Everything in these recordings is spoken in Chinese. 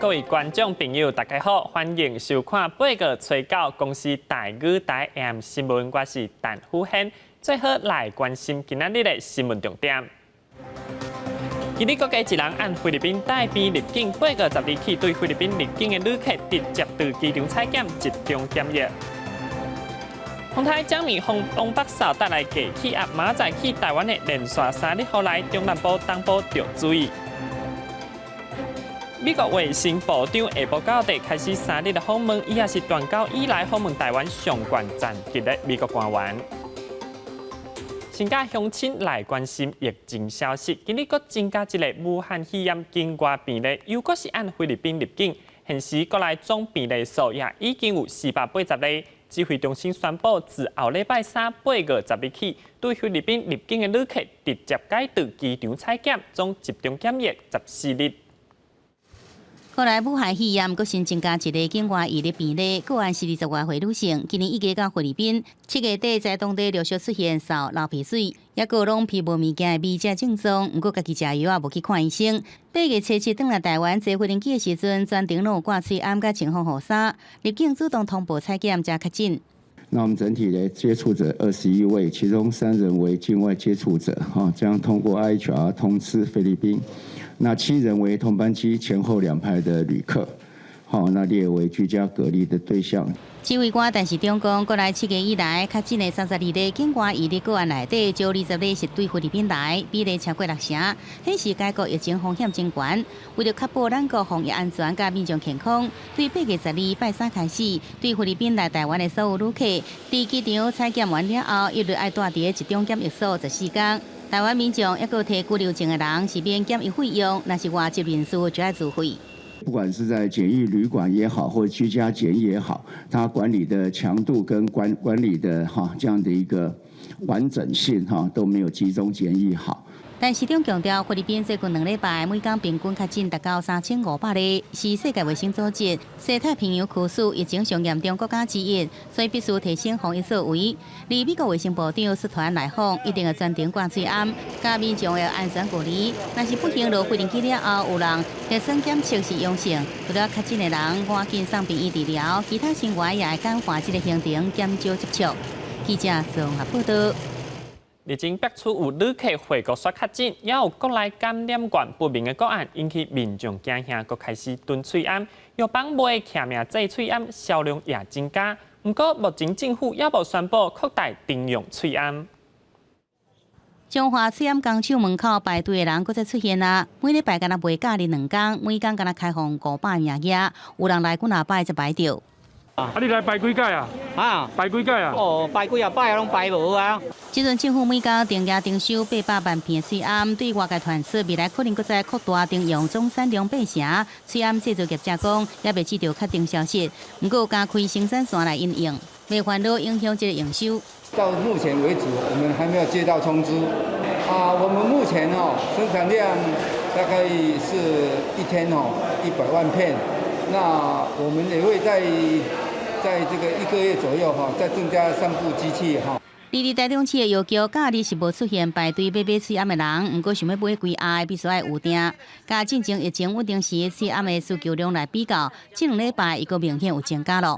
各位观众朋友，大家好，欢迎收看8个催稿公司台语台 AM 新闻，我是陈富宪。最好来关心今仔日的新闻重点。今日国家一人按菲律宾带边入境8个12日起，对菲律宾入境的旅客直接到机场采检集中检疫。洪台将面往北扫带来低气压，马仔去台湾的连续3日后来，中南部、东部要注意。美国卫生部长下晡到地开始3日的访问，伊也是断交以来访问台湾上悬战绩的美国官员。先甲乡亲来关心疫情消息，今日佫增加一个武汉肺炎境外病例，又佫是按菲律宾入境，现时国内总病例数也已经有480例。指挥中心宣布，自后礼拜3 8月10日起，对菲律宾入境的旅客直接改到机场采检，总集中检疫14日。国内武汉肺炎佫新增加一个境外移入病例，个案是20多岁女性，今年1月到菲律宾，7月底在当地陆续出现嗽、流鼻水，也各拢皮无物件的微症症状，毋过家己食药也无去看医生。8月初7转来台湾坐飞机的时阵，专程拢有挂喙暗甲穿防护衫，入境主动通报采检才确诊。那我们整体的接触者21位，其中3人为境外接触者，将通过 IHR 通知菲律宾。那7人为同班机前后2排的旅客，那列为居家隔离的对象。指挥官但是中共国内7月以来确诊的32例境外移入个案内底，就20例是对菲律宾来，比例超过60成，显示该国疫情风险真悬。为了确保咱国防疫安全甲民众健康，对8月12拜3开始，对菲律宾来台湾的所有旅客，伫机场采检完了后，一律爱住伫集中检疫所14天。台湾民众抑个摕居留证的人是免检疫费用，若是外籍人士就要自费。不管是在检疫旅馆也好，或居家检疫也好，它管理的强度跟管理的这样的一个完整性都没有集中检疫好。但市长强调，菲律宾最近2礼拜每天平均确诊达到3500例，是世界卫生组织西太平洋区属疫情上严重国家之一，所以必须提升防疫作为。而美国卫生部长率团来访，一定要专程挂喙暗，甲民众要安全隔离。若是不幸落飞机了后，有人核酸检测是阳性，除了确诊的人赶紧送病院治疗，其他成员也会简化这个行程，减少接触。记者综合报道。日前爆出有旅客回国刷确诊，也有国内感染源不明的个案，引起民众惊吓，佫开始囤喙罨，药房卖徛命制喙罨销量也增加。不过目前政府也无宣布扩大征用喙罨。中华喙罨工厂门口排队的人佫再出现啦！每礼拜敢若卖假日2天，每天敢若开放500名额，有人来几若摆才排着。你来排几届啊？排几届啊？哦，排几啊摆拢排无啊！即阵政府每天定价征收800万片喙罨，对外界传出未来可能佫再扩大征用总产量8成。喙罨制造业者讲，也未知道确定消息，不过加开生产线来应用，未烦恼影响这个营收。到目前为止，我们还没有接到通知。我们目前生产量大概是1天100万片。那我们也会在这个1个月左右再增加3部机器离台中市的要求，假日是无出现排队买喙罨的人，不过想要买几盒，必须要预订。甲进前疫情稳定时喙罨的需求量来比较，这2礼拜一个明显有增加了。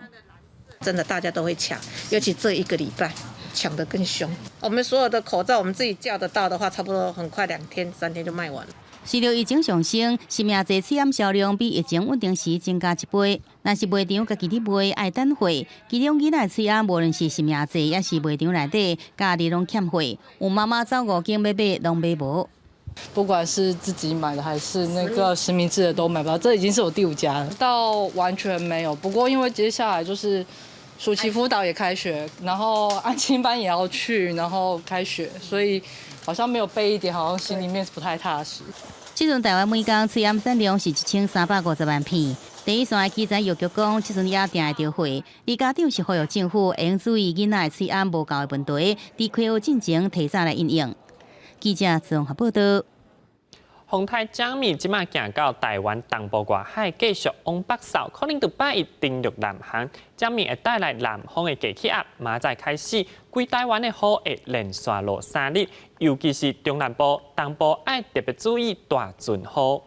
真的大家都会抢，尤其这1个礼拜抢得更凶。我们所有的口罩，我们自己叫得到的话，差不多很快2天3天就卖完了。随着疫情上升，新名制喙罨销量比疫情稳定时增加1倍。若是卖场家己伫卖，爱等货。其中囡仔喙罨无论是新名制，也是卖场内底，假日拢欠货。有妈妈走5间要买，拢买无。不管是自己买的还是那个实名制的都买不到，这已经是我第5家了。到完全没有，不过因为接下来就是暑期辅导也开学，然后安亲班也要去，然后开学，所以好像没有备一点，好像心里面不太踏实。即阵台湾每天喙罨产量是1350万片。第一线的记者要求讲，即阵也订会到货。而家长是呼吁政府会用注意囡仔的喙罨无够的问题，伫开学进前提早来应用。记者综合报道。洪台将面即马行到台湾东部外海，继续往北扫，可能到8月登陆南韩。将面会带来南方的低气压，明仔开始，规台湾的雨会连续落3日，尤其是中南部、东部要特别注意大阵雨。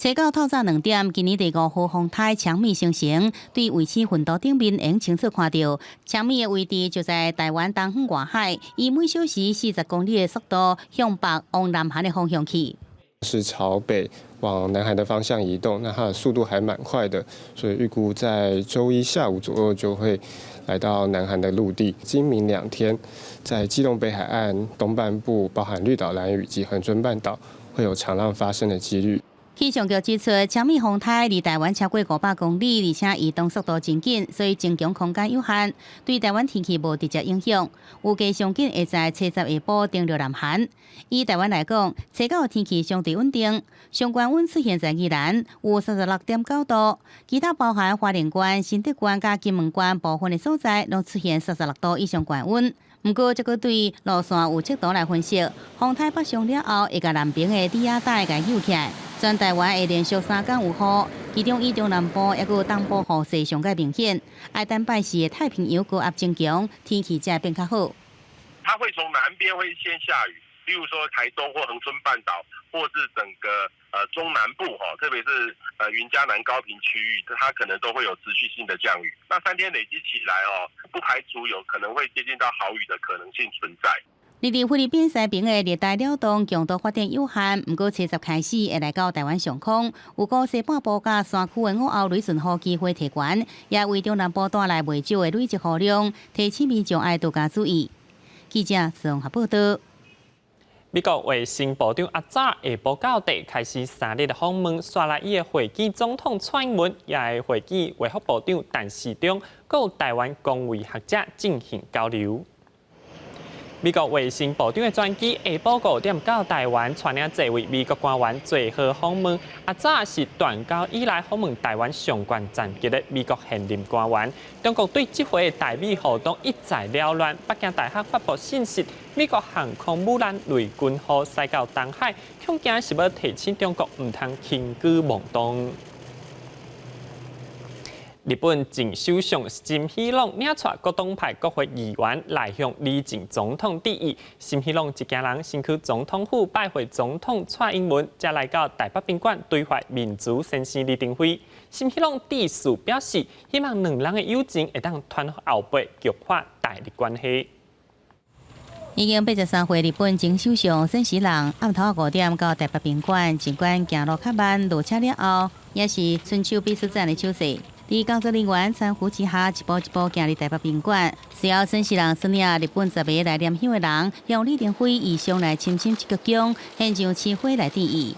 初到透早2点，今年第5号风台强米生成，对卫星云图顶面能清楚看到，强米的位置就在台湾东方外海，以每小时40公里的速度向北往南韩的方向去。是朝北往南韩的方向移动，那它的速度还蛮快的，所以预估在周一下午左右就会来到南韩的陆地。今明2天，在基隆北海岸东半部，包含绿岛、兰屿及恒春半岛，会有长浪发生的几率。气象局指出，强米风台离台湾超过500公里，而且移动速度真紧，所以增强空间有限，对台湾天气无直接影响。预计上紧会在初10下晡登陆南韩。以台湾来讲，初9天气相对稳定，上关温出现在宜兰，有36.9度，其他包含花莲县、新竹县、甲金门县部分的所在，拢出现36度以上高温。不过，这个对路线有测度来分析，风台北上了后，会甲南边的低压带给扭起来。全台湾会连续3天有雨，其中以中南部也有东部雨势上较明显。爱丹拜市的太平洋高压增强，天气才变较好。它会从南边会先下雨，例如说台东或恒春半岛，或是整个中南部特别是云嘉南高屏区域，它可能都会有持续性的降雨。那3天累积起来不排除有可能会接近到豪雨的可能性存在。离菲律宾西边的热带扰动强度发展有限，不过初10开始会来到台湾上空，有个西半部甲山区的午后雷阵雨机会提悬，也为中南部带来未少的累积雨量，提醒民众爱多加注意。记者综合报道。美国卫生部长阿早下晡9点开始3日的访问，刷来伊的会见总统蔡英文，也会会见卫福部长陈时中，佮台湾公卫学者进行交流。美国卫生部长的专机下晡5点到台湾，带领这位美国官员最后访问。阿早是断交以来访问台湾上关战绩的美国现任官员。中国对这回的台美互动一再缭乱，北京大学发布信息，美国航空母舰雷军号驶到东海，恐惊是要提醒中国唔通轻举妄动。日本前首相金喜朗领带各党派国会议员来向李前总统致意。金喜朗一家人先去总统府拜会总统蔡英文，才来到台北宾馆对话民主先生李登辉。金喜朗致辞表示，希望2人的友情会当团后辈激化台日关系。已经83岁日本前首相森喜朗暗头5点到台北宾馆，尽管行路较慢，落车了后也是春秋必须站的手势。伫工作人员搀扶之下，一步一步行入台北宾馆。随后，森喜朗率领日本10个来念香的人，向李登辉移上来深深一鞠躬，献上鲜花来致意。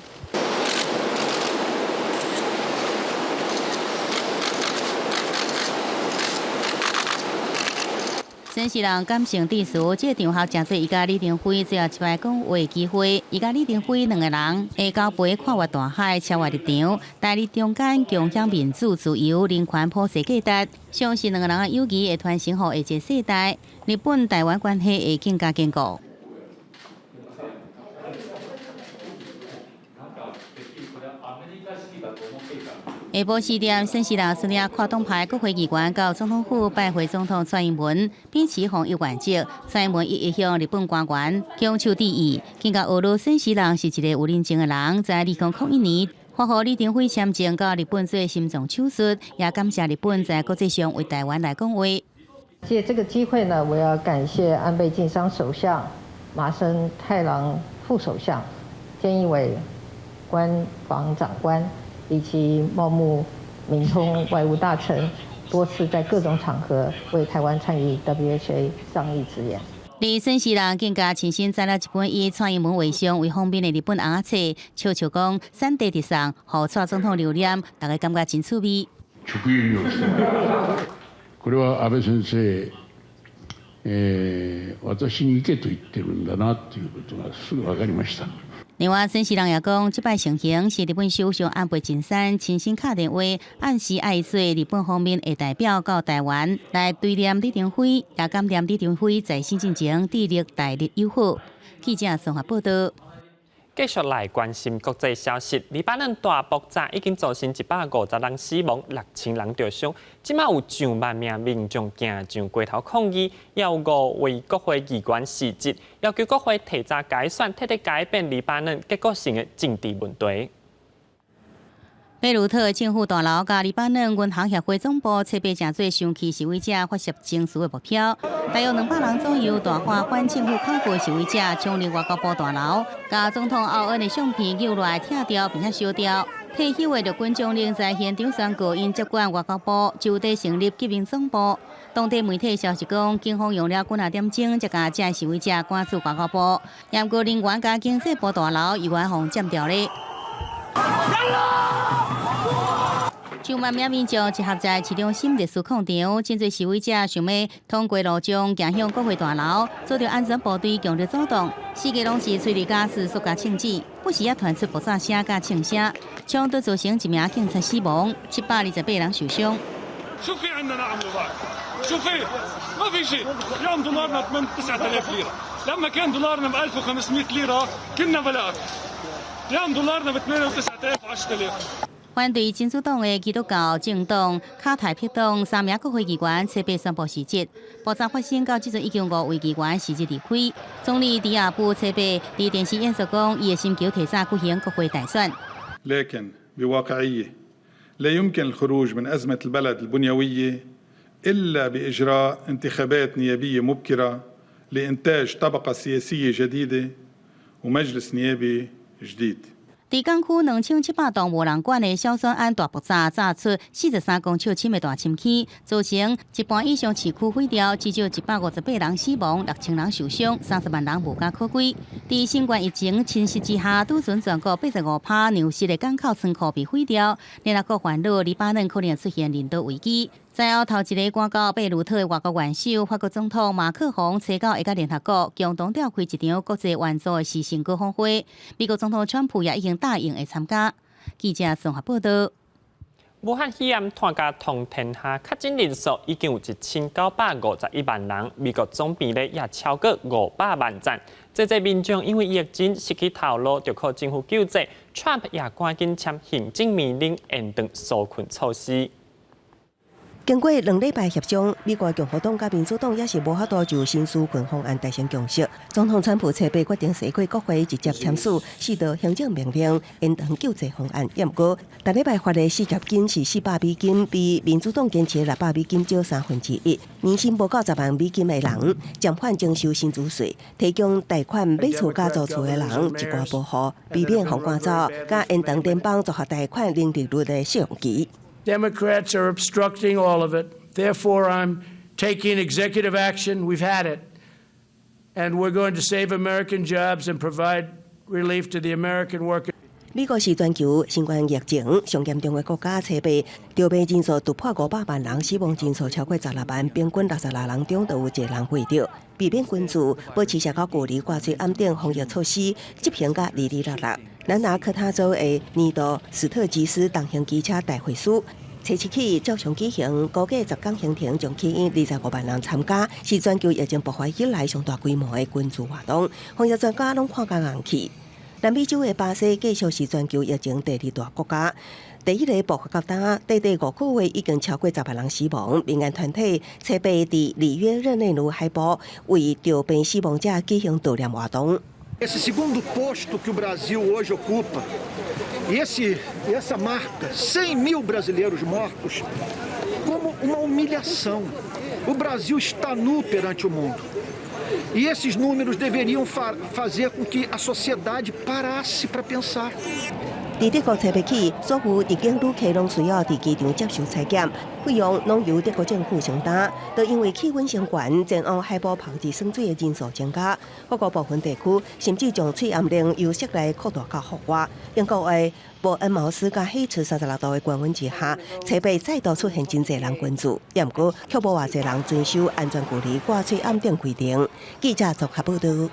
森喜朗感性致辞，这个场合真侪伊甲李登辉最后一摆讲话机会，伊甲李登辉2个人下交杯跨越大海，超越立场，台日中间共享民主、自由、人权普世价值，相信2个人的友谊会传承予下一个世代，日本台湾关系会更加坚固。下晡4点，森喜朗率领跨党派国会议员到总统府拜会总统蔡英文，并持访友原则。蔡英文一向日本官员强求致意，更加俄罗森喜朗是一个有认真的人，在2001年发予李登辉签证到日本做心脏手术，也感谢日本在国际上为台湾来讲话。借这个机会呢，我要感谢安倍晋三首相、麻生太郎副首相、菅义伟官房长官。以及茂木敏充外务大臣多次在各种场合为台湾参与 WHA 上议致言。李森喜朗更加亲身载了一本以蔡英文为上为封面的日本红册，悄悄讲三地直送，予蔡总統留念，大家感覺真趣味。直輸入してこれは安倍先生、私に行けと言ってるんだなということがすぐ分かりました。另外，森喜朗也讲，这摆情形是日本首相安倍晋三亲身打电话，暗示爱说日本方面的代表到台湾来对念李登辉，也感念李登辉在新进前致力台日友好。记者综合报道。继续来关心国际消息，黎巴嫩大爆炸已经造成150人死亡，6000人受伤。即马有上万名民众行上街头抗议，也有5位国会议员辞职，要求国会提早改选，彻底改变黎巴嫩结构性的政治问题。贝鲁特政府大楼甲黎巴嫩银行协会总部设备正做上去示威者发射情绪的目标，大约200人左右大花反政府恐怖示威者冲入外交部大楼，甲总统奥恩的相片揪来拆掉并且烧掉。退休的陆军将领在现场宣告因接管外交部，就地成立革命总部。当地媒体消息讲，警方用了几啊点钟才甲这示威者赶出外交部，不过人员甲经济部大楼意外互占掉了。上万名民众集合在市中心历史广场，真侪示威者想要通过路障行向国会大楼，遭到安全部队强烈阻挡。四界拢是催泪ga斯所甲枪支，不时也传出爆炸声甲枪声，冲突造成1名警察死亡，728人受伤。شوفي ما في شيء اليوم دولارنا 9000 ليره لما كان دولارنا ب 1500 ليره كنا بلا اكثر اليوم دولارنا ب 8900 و10000。反对真主党的基督教政党卡泰撇党3名国会议员切被宣布辞职。爆炸发生到即阵已经5位议员辞职离开。总理迪亚布切被伫电视演说讲，伊会寻求提早举行国会大选。لكن بواقعية لا يمكن الخروج من أزمة البلد البنيوية إلا بإجراء انتخابات نيابية مبكرة لإنتاج طبقة سياسية جديدة ومجلس نيابي جديد。伫港区2700栋无人管的小选案大爆炸，炸出43公尺深的大深坑，造成一半以上市区毁掉，至少158人死亡，6000人受伤，30万人无家可归。伫新冠疫情侵袭之下，拄准全国85%粮食的港口仓库被毁掉，联合国烦恼黎巴嫩可能出现人道危机。在后头一个赶到贝鲁特的外国元首法国总统马克宏，找到会甲联合国共同召开一场国际援助的时程高峰会。美国总统川普也已经答应会参加。记者综合报道。武汉肺炎团家同天下确诊人数已经有1951万人，美国总病例也超过500万赞。这民众因为疫情失去头路，就靠政府救济。Trump 也赶紧签行政命令，延长纾困措施。经过2礼拜协商，美国共和党甲民主党也是无法度就新纾困方案达成共识。总统川普切被决定西过国会直接签署4道行政命令，延长救济方案。不过，大礼拜发的失业金是400美金，比民主党坚持的600美金少1/3。年薪无90万美金的人，暂缓征收薪资税，提供贷款买厝加租厝的人一寡保护，避免互赶走，加延长联邦综合贷款零利率的适用期。Democrats are obstructing all of it. Therefore, I'm taking executive action. We've had it. And we're going to save American jobs and provide relief to the American workers. 美国是全球新冠疫情上严重的国家，测被着病人数突破500万人，死亡人数超过16万，平均66人中就有1人死掉。避免关注，保持社交距离，挂最安定防疫措施，执行甲利落。南达科他州的尼多斯特吉斯重型机车大会师，初7起照常举行，估计10天行程将吸引25万人参加，是全球疫情爆发以来上大规模的军事活动。防疫专家拢看甲硬气。南美洲的巴西继续是全球疫情第2大国家。第一个爆发到今，短5个月已经超过10万人死亡。民间团体测备伫里约热内卢海堡为着病死亡者举行悼念活动。Esse segundo posto que o Brasil hoje ocupa, essa marca, 100.000 brasileiros mortos, como uma humilhação. O Brasil está nu perante o mundo. E esses números deveriam fazer com que a sociedade parasse para pensar. 伫德国7月起，所有入境旅客拢需要伫机场接受采检，费用拢由德国政府承担。都因为气温升悬，前往海堡泡伫酸水的人数增加，法国部分地区甚至将催暗令由室内扩大到户外。英国的伯恩茅斯甲希茨36度的高温之下，7月再度出现真侪人关注，不过却无偌侪人遵守安全距离、挂吹暗定规定。记者综合报道。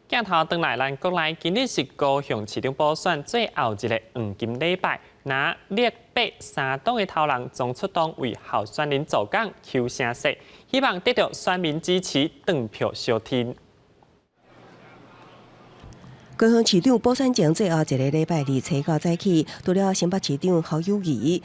镜头转来，咱国内今日是高雄市长补选最后一个黄金礼拜，拿立北3党的头人总出动为候选人造港求声势，希望得到选民支持，转票小天。高雄市长补选前最后一个礼拜2初9早起，除了新北市长侯友宜。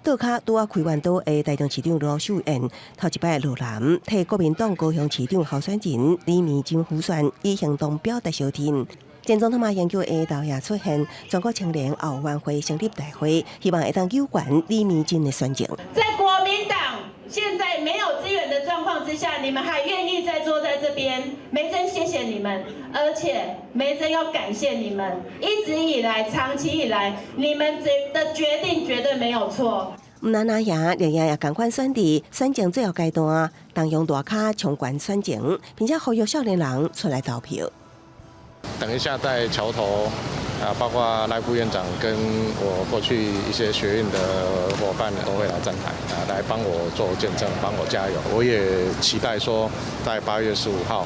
倒卡拄啊开完岛的台中市长罗秀燕，头一摆落南替国民党高雄市长候选人李明珍辅选，以行动表达小天。前总统马英九下昼也出现中国青年后援会成立大会，希望会当有关李明珍的选情。在国民党现在没有资源的状况之下，你们还愿意再坐在这边，梅珍谢谢你们，而且梅珍要感谢你们，一直以来、长期以来，你们的决定绝对没有错。毋但那样，另外也赶快选伫选情最后阶段，动用大咖冲关选情，并且呼吁少年人出来投票。等一下在桥头包括赖副院长跟我过去一些学院的伙伴都会来站台来帮我做见证，帮我加油。我也期待说，在8月15号，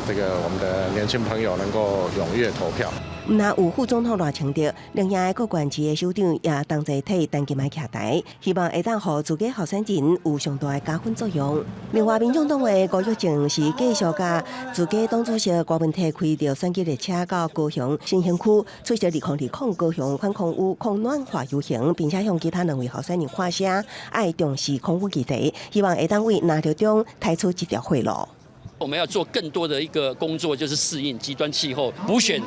这个我们的年轻朋友能够踊跃投票。毋但有副总统赖清德，另外各县市的首长也同齐替陈其迈徛台，希望会当予自己候选人有上大的加分作用。另外，民众党的高玉正是继续甲自己党主席郭文泰开着选举列车到高雄新兴区出席2020高雄反空污抗暖化游行，并且向其他2位候选人喊声，爱重视空污议题，希望会当为拿条中开出一条血路。我们要做更多的一个工作，就是适应极端气候补选。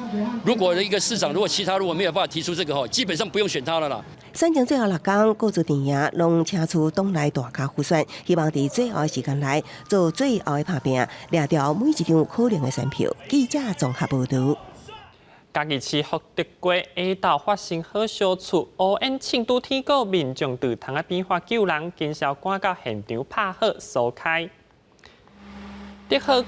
如果一个市长，如果没有办法提出这个基本上不用选他了啦。选情最后6天，各自阵营拢请出党内大咖互选，希望在最后的时间内做最后的打拼，掠到每一张可能的选票。记者综合报道。嘉义市福德街下昼发生火烧厝，乌烟庆都天告民众在窗仔边发救人，警消赶到现场拍火疏开。德福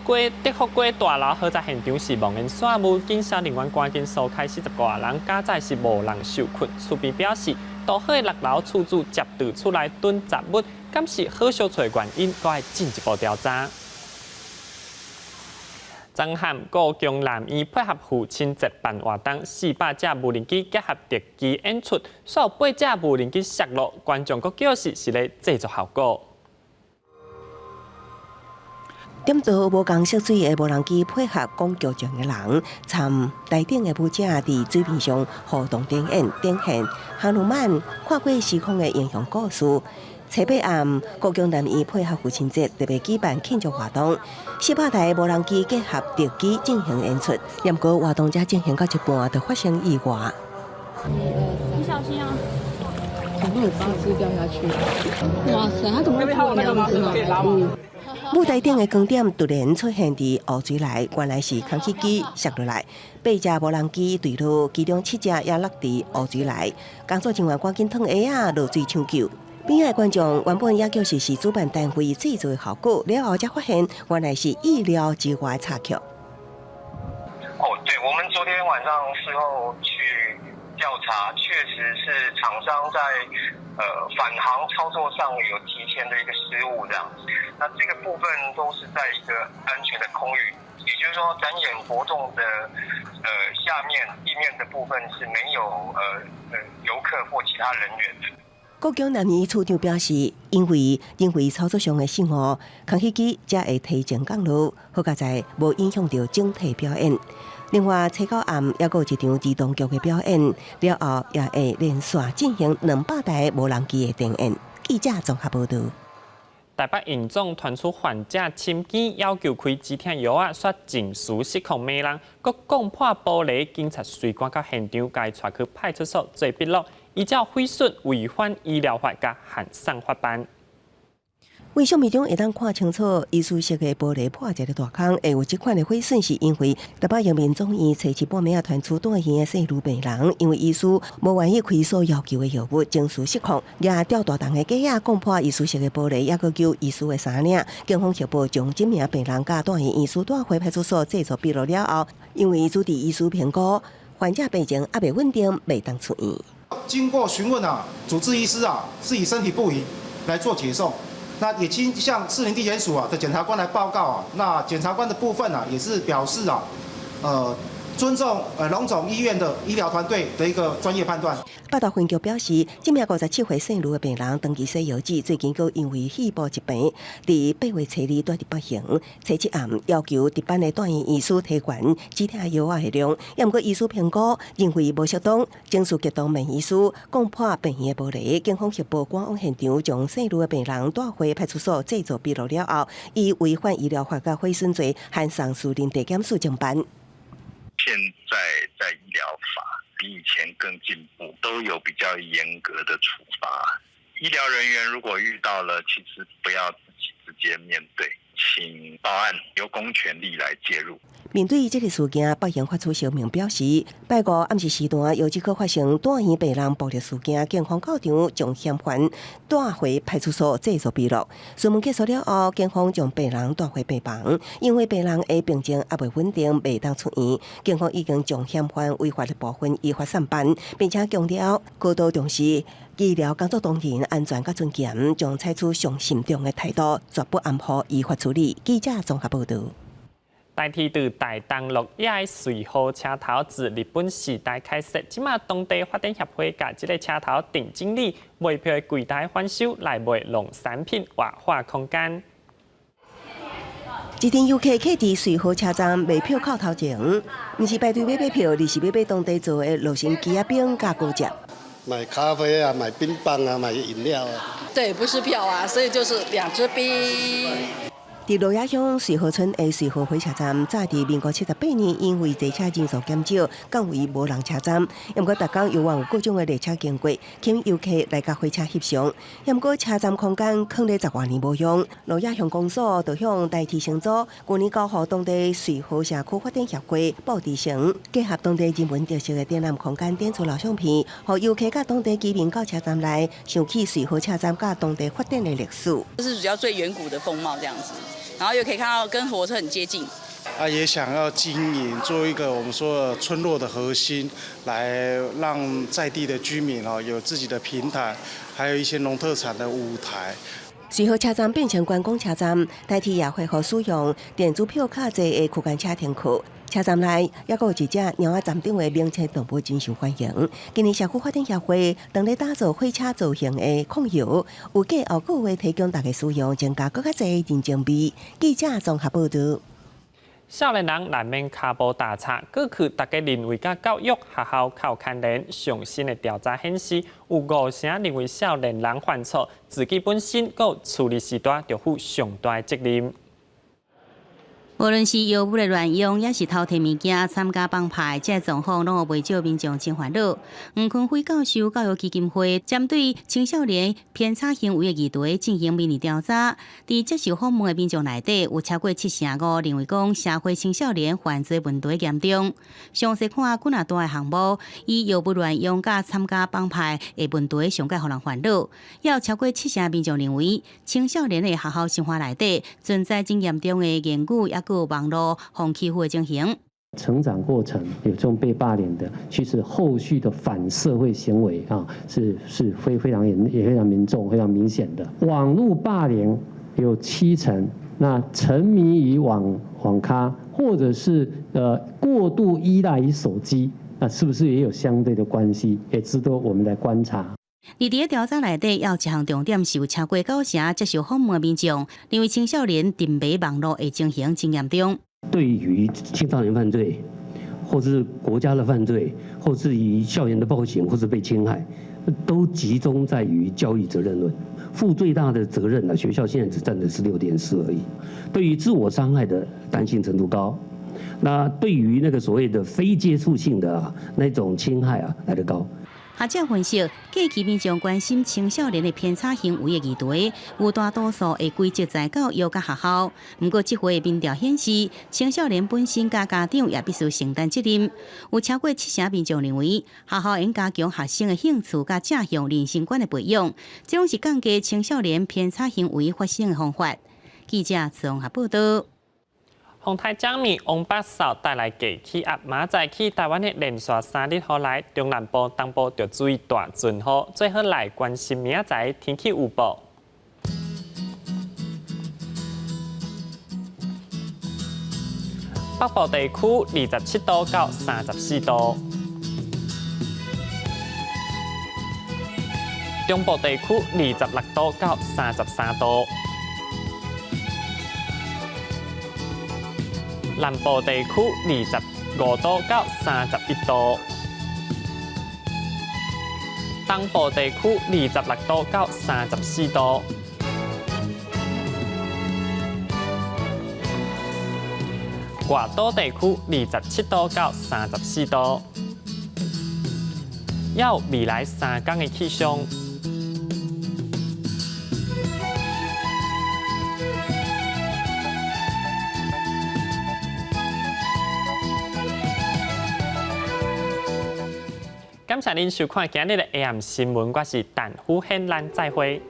街大楼火灾现场是冒烟散雾，警消人员赶紧疏开40多人，加载是无人受困。厝边表示，大火的6楼厝主接到厝内囤杂物，敢是火烧厝的原因，都要进一步调查。彰汉高雄南医配合父亲节办活动，400只无人机结合特技演出，所有8只无人机摔落，观众佫叫是咧制作效果。点到无共色水的无人机配合讲剧情的人，参台顶的舞者伫水面上互动展现哈努曼跨过时空的英雄故事。7八暗，高雄南医配合父亲节特别举办庆祝活动，400台无人机结合特技进行演出。不过活动才进行到一半，就发生意外。你小心啊！怎么有巴士掉下去？哇塞，他怎么会这样子呢？舞台顶的光点突然出现伫湖水内，原来是空气机摔落来。8只无人机坠落，其中7只也落伫湖水内。工作人员赶紧脱鞋落水抢救。边仔的观众原本也叫是主办单位制作的效果，了后才发现原来是意料之外的插曲。对，我们昨天晚上事后去调查，确实是厂商在返航操作上有提前的一个失误这样子。那这个部分都是在一个安全的空域，也就是说展演活动的下面地面的部分是没有游客或其他人员的。高雄南医处长表示，因为操作上的失误，空气机才会提前降落，好佳在无影响到整体表演。另外，7到暗也有一场儿童剧的表演，了后也会连续进行200台无人机的展演。记者综合报道。台北民众传出患者心肌，要求开止痛药啊，却情绪失控骂人，佮讲破玻璃，警察随赶到现场，该带去派出所做笔录，依照毁损违反医疗法甲函送法办。为小民众会当看清楚，医师式的玻璃破一个大坑，会有这款的毁损，是因为台北人民总医找7半暝传出带院的细女病人，因为医师无愿意开所要求的药物，情绪失控，也吊大档的假啊，讲破医师式的玻璃，也佮叫医师的衫领。警方协报将这名病人甲带院医师带回派出所制作笔录了后，因为主治医师评估患者病情还未稳定，未当出院。经过询问主治医师是以身体不宜来做解送。那也经向士林地检署的检察官来报告那检察官的部分也是表示尊重荣总医院的医疗团队的一个专业判断。报道分局表示，这名57岁姓卢的病人长期西药剂，最近佫因为肺部疾病，伫8月初2带伫北行，初7暗要求值班的带院医师提悬止痛药的量，也毋过医师评估认为无适当，情绪激动问医师讲破病院的玻璃。警方协报赶往现场，将姓卢的病人带回派出所制作笔录了后，以违反医疗法甲毁损罪，函送士林地检署侦办。现在比以前更进步，都有比较严格的处罚。医疗人员如果遇到了，其实不要自己直接面对，请报案，由公权力来介入。面对这个事件，北县发出声明表示，拜五暗时时段，由即可发生大院被人暴力事件，警方到场将嫌犯带回派出所制作笔录。询问结束了后，警方将被人带回病房，因为被人的病情还未稳定，未当出院。警方已经将嫌犯违法的部分依法上办，并且强调高度重视医疗工作同仁安全甲尊严，将采取上慎重的态度，绝不含糊依法处理。记者综合报道。代替từ大东落野随号车头自日本时代开始，即马当地发展协会甲即个车头定经理卖票的柜台翻修来卖农产品活化空间。一天游客客伫随号车站卖票靠头前，毋是排队买票，而是要买当地做的路线鸡仔饼加果汁。买咖啡啊，买冰棒啊，买饮料啊。对，不是票啊，所以就是2支冰。伫罗亚乡随号村的随号火车站，早伫民国78年因为坐车人数减少，降为无人车站。不过，逐工有往有各种的列车经过，吸引游客来甲火车翕相。不过，车站空间放了10多年无用，罗亚乡公所就向代替承租，去年交予当地随号社区发展协会布置成结合当地人文特色的展览空间，展出老相片，让游客甲当地居民到车站来，想起随号车站甲当地发展的历史。这是比较最远古的风貌这样子。然后又可以看到跟火车很接近，也想要经营做一个我们说的村落的核心，来让在地的居民有自己的平台，还有一些农特产的舞台。随号车站变成观光车站，代替也会可使用电子票卡制的区间车停库。车站内也有一只鸟仔站顶的名车动物真受欢迎。今年社区发展协会当咧打造火车造型的控油，有计后个月提供大家使用，增加更加侪人情味。记者综合报道。少年人难免脚步打岔，过去大家认为甲教育学校靠牵连。上新的调查显示，有50%认为少年人犯错，自己本身佮处理时代就负上大的责任。无论是药物的乱用，也是偷摕物件、参加帮派，这状况拢有袂少民众真烦恼。黄坤辉教授教育基金会针对青少年偏差行为的议题进行民意调查，伫接受访问的民众内底，有超过75%认为讲社会青少年犯罪问题严重。详细看几若大的项目，以药物乱用甲参加帮派的问题上界互人烦恼。也有超过70%民众认为，青少年的学校生活内底存在真严重的言语也有网络互欺负的情形。成长过程有这种被霸凌的，其实后续的反社会行为是非常严重、非常明显的。网络霸凌有70%，那沉迷于网咖或者是过度依赖于手机，那是不是也有相对的关系？也值得我们来观察。伫个调查内底，有一项重点是有超过90%接受访问的民众认为青少年沉迷网络的情形真严重。对于青少年犯罪，或是国家的犯罪，或是以校园的暴行，或是被侵害，都集中在于教育责任论，负最大的责任学校现在只占的是6.4%而已。对于自我伤害的担心程度高，那对于那个所谓的非接触性的那种侵害来得高。学者分析，过去民众关心青少年的偏差行为的议题，有大多数会归结在教育甲学校。不过，这回的民调显示，青少年本身甲家长也必须承担责任。有超过70%民众认为，学校应加强学生的兴趣甲正向人生观的培养，这拢是降低青少年偏差行为发生的方法。记者综合报道。洪台江面王八扫带来低气压，马仔去台湾的连续3日后来，中南部东部要注意大阵雨。最好来关心明仔载天气预报。北部地区27度到34度，中部地区26度到33度。南部地区25度到31度，东部地区26度到34度，外岛地区27度到34度。要未来3天的气象。感谢您收看今日的 AM 新闻，我是陈虎宪，咱再会。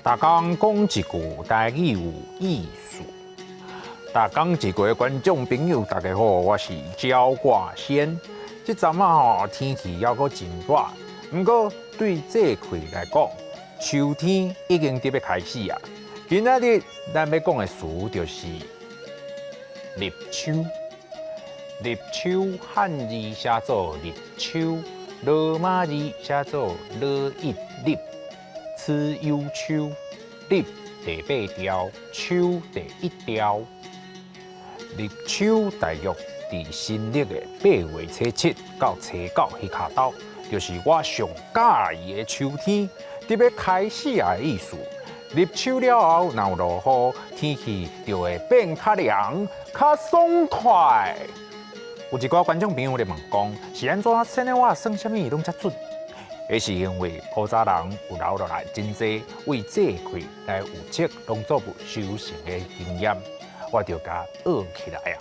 大家讲一句台语有意思。大家一句的观众朋友，大家好，我是焦挂先。这阵天气还阁真热，不过对这块来讲，秋天已经得要开始啊。今仔日咱要讲的词就是立秋。立秋汉字写作立秋，罗马字写作罗一立。此忧秋，立第8条，秋第1条。立秋大约伫新历的8月初7到初9迄卡斗，就是我上喜意的秋天，伫要开始的意思。立秋了后，若有落雨，天气就会变较凉、较爽快。有一个观众朋友咧问讲，是安怎生的我算啥物拢遮准？那是因为古早人有留落来真济为这块来有迹农作物收成的经验，我就甲学起来啊。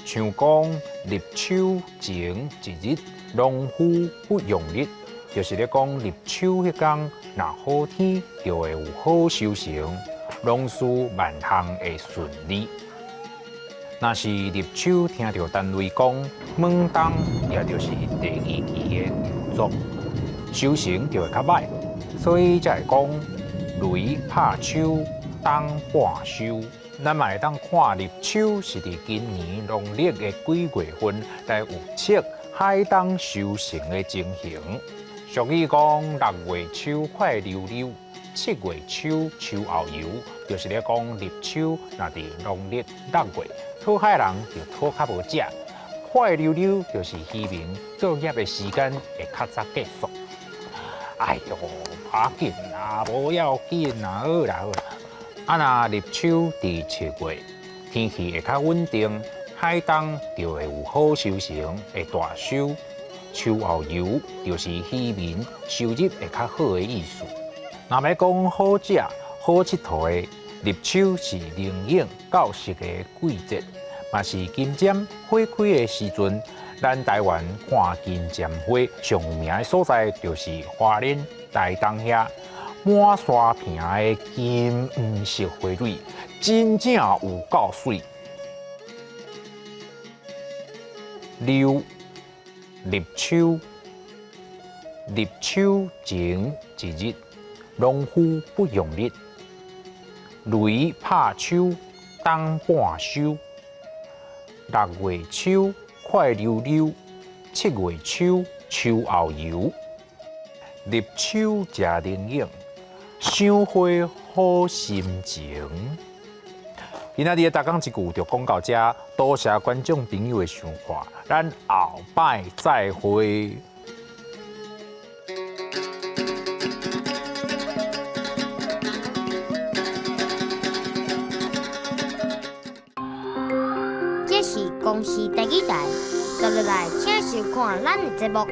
像讲立秋前一日，农夫不用力，就是咧讲立秋迄天，若好天就会有好收成，农事万项会顺利。若是立秋听到单位讲猛冬，也就是第2期的稻作。收成就会较歹，所以才会讲雷拍秋，冬半收。咱嘛会当看立秋是伫今年农历的几月份来有测海冬收成的情形。俗语讲6月秋快溜溜，7月秋秋后游，就是咧讲立秋若伫农历6月，讨海人就讨较无食，快溜溜就是希望作业的时间会较早结束。哎呦，怕紧啊，无要紧啊，好啦好啦。若立秋伫7月，天气会较稳定，海冬就会有好收成，会大收。秋后游就是希望收入会较好的意思。若要讲好食、好佚佗的，立秋是灵应到适的季节，嘛是金针花开的时阵。咱台湾看金针花上有名的所在，就是花莲台东遐满山坪的金黄色花蕊，真正有够水。立秋，立秋前一日，农夫不用力，雷拍秋，冬半收。6月秋快溜溜，7月秋秋后游。立秋食灵应，赏花好心情。今仔日的大讲一句就讲到这，多谢观众朋友的收看，咱后摆再会。这是公视第2台，接落来请收看咱的节目。